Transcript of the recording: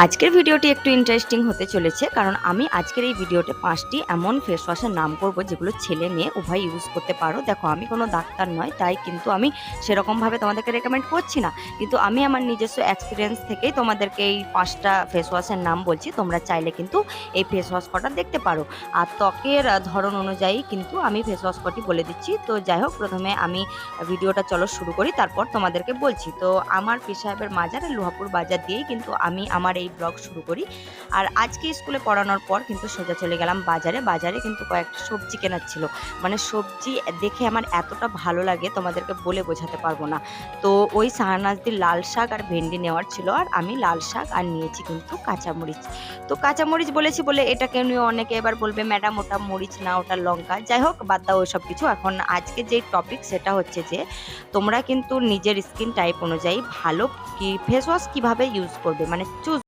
আজকের ভিডিওটি একটু ইন্টারেস্টিং হতে চলেছে, কারণ আমি আজকের এই ভিডিওতে 5টি এমন ফেস ওয়াশের নাম করব যেগুলো ছেলে মেয়ে উভয় ইউজ করতে পারো। দেখো, আমি কোনো ডাক্তার নয়, তাই কিন্তু আমি সেরকমভাবে তোমাদেরকে রেকমেন্ড করছি না, কিন্তু আমি আমার নিজস্ব এক্সপিরিয়েন্স থেকেই তোমাদেরকে এই 5টা ফেস ওয়াশের নাম বলছি। তোমরা চাইলে কিন্তু এই ফেস ওয়াশ কটা দেখতে পারো, আর ত্বকের ধরন অনুযায়ী কিন্তু আমি ফেস ওয়াশ কটি বলে দিচ্ছি। তো যাই হোক, প্রথমে আমি ভিডিওটা চলো শুরু করি, তারপর তোমাদেরকে বলছি। তো আমার পীর সাহেবের মাজার লোহাপুর বাজার দিয়েই কিন্তু আমি আমার এই ব্লগ শুরু করি। আর আজকে স্কুলে পড়ানোর পর কিন্তু সোজা চলে গেলাম বাজারে। বাজারে কিন্তু কয়েকটা সবজি কেনার ছিল, মানে সবজি দেখে আমার এতটা ভালো লাগে তোমাদেরকে বলে বোঝাতে পারবো না। তো ওই শাহনাজদির লাল শাক আর ভেন্ডি নেওয়ার ছিল, আর আমি লাল শাক আর নিয়েছি কিন্তু কাঁচামরিচ। তো কাঁচামরিচ বলেছি বলে এটাকে নিয়ে অনেকে এবার বলবে ম্যাডাম ওটা মরিচ না, ওটা লঙ্কা। যাই হোক, বাদ দাও ওইসব কিছু। এখন আজকে যে টপিক সেটা হচ্ছে যে তোমরা কিন্তু নিজের স্কিন টাইপ অনুযায়ী ভালো কি ফেস ওয়াশ কীভাবে ইউজ করবে, মানে চুজ